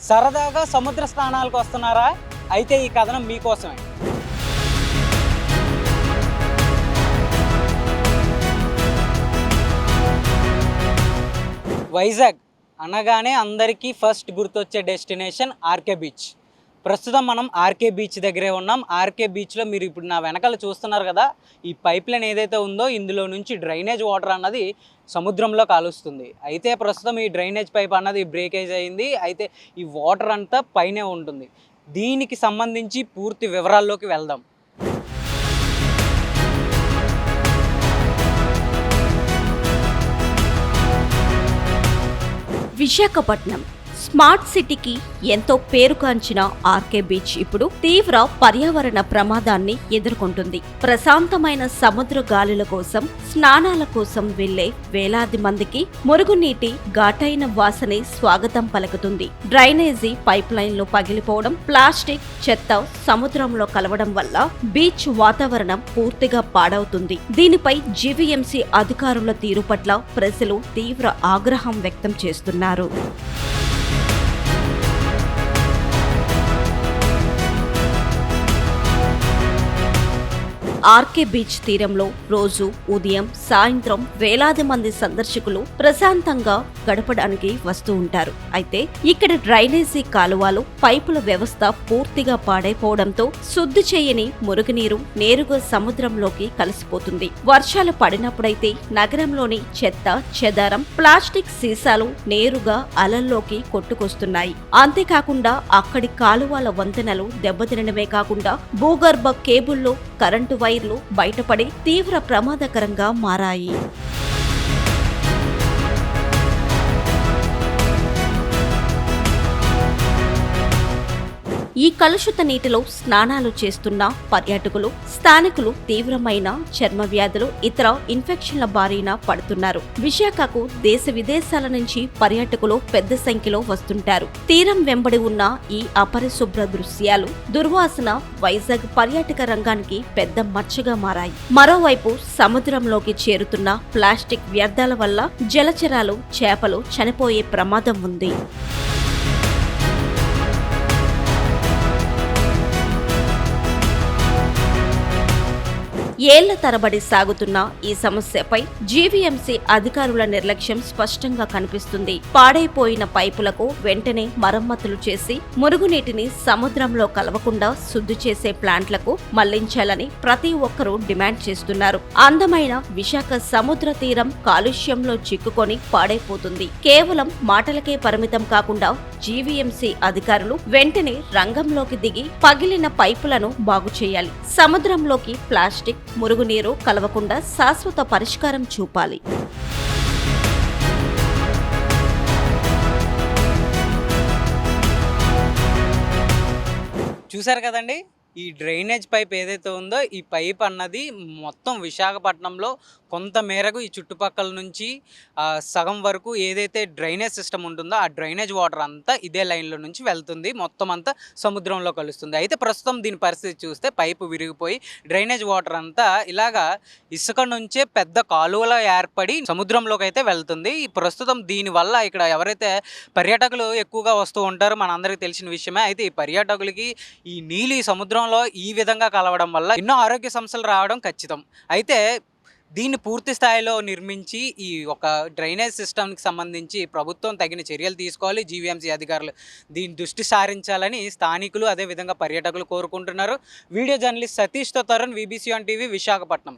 సరదాగా సముద్ర స్నానాలకు వస్తున్నారా? అయితే ఈ కథనం మీకోసమే. వైజాగ్ అనగానే అందరికీ ఫస్ట్ గుర్తొచ్చే డెస్టినేషన్ ఆర్కే బీచ్. ప్రస్తుతం మనం ఆర్కే బీచ్ దగ్గరే ఉన్నాం. ఆర్కే బీచ్లో మీరు ఇప్పుడు నా వెనకాల చూస్తున్నారు కదా, ఈ పైప్ లైన్ ఏదైతే ఉందో ఇందులో నుంచి డ్రైనేజ్ వాటర్ అన్నది సముద్రంలో కాలుస్తుంది. అయితే ప్రస్తుతం ఈ డ్రైనేజ్ పైప్ అన్నది బ్రేకేజ్ అయింది. అయితే ఈ వాటర్ అంతా పైనే ఉంటుంది. దీనికి సంబంధించి పూర్తి వివరాల్లోకి వెళ్దాం. విశాఖపట్నం స్మార్ట్ సిటీకి ఎంతో పేరుగాంచిన ఆర్కే బీచ్ ఇప్పుడు తీవ్ర పర్యావరణ ప్రమాదాన్ని ఎదుర్కొంటుంది. ప్రశాంతమైన సముద్ర గాలుల కోసం, స్నానాల కోసం వెళ్లే వేలాది మందికి మురుగునీటి ఘాటైన వాసనే స్వాగతం పలుకుతుంది. డ్రైనేజీ పైప్ లైన్లు పగిలిపోవడం, ప్లాస్టిక్ చెత్త సముద్రంలో కలవడం వల్ల బీచ్ వాతావరణం పూర్తిగా పాడవుతుంది. దీనిపై జీవీఎంసీ అధికారుల తీరు పట్ల ప్రజలు తీవ్ర ఆగ్రహం వ్యక్తం చేస్తున్నారు. ఆర్కే బీచ్ తీరంలో రోజు ఉదయం, సాయంత్రం వేలాది మంది సందర్శకులు ప్రశాంతంగా గడపడానికి వస్తూ ఉంటారు. అయితే ఇక్కడ డ్రైనేజీ కాలువలు, పైపుల వ్యవస్థ పూర్తిగా పాడైపోవడంతో శుద్ధి చేయని మురుగునీరు నేరుగా సముద్రంలోకి కలిసిపోతుంది. వర్షాలు పడినప్పుడైతే నగరంలోని చెత్త, చెదారం, ప్లాస్టిక్ సీసాలు నేరుగా అలల్లోకి కొట్టుకొస్తున్నాయి. అంతేకాకుండా అక్కడి కాలువల వంతెనలు దెబ్బతినడమే కాకుండా భూగర్భ కేబుల్లో కరెంటు వైర్లు బయటపడి తీవ్ర ప్రమాదకరంగా మారాయి. ఈ కలుషిత నీటిలో స్నానాలు చేస్తున్న పర్యాటకులు, స్థానికులు తీవ్రమైన చర్మ వ్యాధులు, ఇతర ఇన్ఫెక్షన్ల బారిన పడుతున్నారు. విశాఖకు దేశ విదేశాల నుంచి పర్యాటకులు పెద్ద సంఖ్యలో వస్తుంటారు. తీరం వెంబడి ఉన్న ఈ అపరిశుభ్ర దృశ్యాలు, దుర్వాసన వైజాగ్ పర్యాటక రంగానికి పెద్ద మచ్చగా మారాయి. మరోవైపు సముద్రంలోకి చేరుతున్న ప్లాస్టిక్ వ్యర్థాల వల్ల జలచరాలు, చేపలు చనిపోయే ప్రమాదం ఉంది. ఏళ్ల తరబడి సాగుతున్న ఈ సమస్యపై జీవీఎంసీ అధికారుల నిర్లక్ష్యం స్పష్టంగా కనిపిస్తుంది. పాడైపోయిన పైపులకు వెంటనే మరమ్మతులు చేసి మురుగునీటిని సముద్రంలో కలవకుండా శుద్ధి చేసే ప్లాంట్లకు మళ్లించాలని ప్రతి ఒక్కరూ డిమాండ్ చేస్తున్నారు. అందమైన విశాఖ సముద్ర తీరం కాలుష్యంలో చిక్కుకొని పాడైపోతుంది. కేవలం మాటలకే పరిమితం కాకుండా జీవీఎంసీ అధికారులు వెంటనే రంగంలోకి దిగి పగిలిన పైపులను బాగు చేయాలి. సముద్రంలోకి ప్లాస్టిక్, మురుగునీరు కలవకుండా శాశ్వత పరిష్కారం చూపాలి. చూశారు కదండి, ఈ డ్రైనేజ్ పైప్ ఏదైతే ఉందో ఈ పైప్ అన్నది మొత్తం విశాఖపట్నంలో కొంత మేరకు ఈ చుట్టుపక్కల నుంచి సగం వరకు ఏదైతే డ్రైనేజ్ సిస్టమ్ ఉంటుందో ఆ డ్రైనేజ్ వాటర్ అంతా ఇదే లైన్లో నుంచి వెళ్తుంది, మొత్తం అంతా సముద్రంలో కలుస్తుంది. అయితే ప్రస్తుతం దీని పరిస్థితి చూస్తే పైపు విరిగిపోయి డ్రైనేజ్ వాటర్ అంతా ఇలాగా ఇసుక నుంచే పెద్ద కాలువలో ఏర్పడి సముద్రంలోకి అయితే వెళ్తుంది. ప్రస్తుతం దీనివల్ల ఇక్కడ ఎవరైతే పర్యాటకులు ఎక్కువగా వస్తూ ఉంటారో మనందరికీ తెలిసిన విషయమే. అయితే ఈ పర్యాటకులకి ఈ నీళ్ళు ఈ సముద్రంలో ఈ విధంగా కలవడం వల్ల ఎన్నో ఆరోగ్య సమస్యలు రావడం ఖచ్చితం. అయితే దీన్ని పూర్తి స్థాయిలో నిర్మించి ఈ ఒక డ్రైనేజ్ సిస్టమ్కి సంబంధించి ప్రభుత్వం తగిన చర్యలు తీసుకోవాలి. జీవీఎంసీ అధికారులు దీని దృష్టి సారించాలని స్థానికులు అదేవిధంగా పర్యాటకులు కోరుకుంటున్నారు. వీడియో జర్నలిస్ట్ సతీష్తో Tarun, VBC on TV, Visakhapatnam.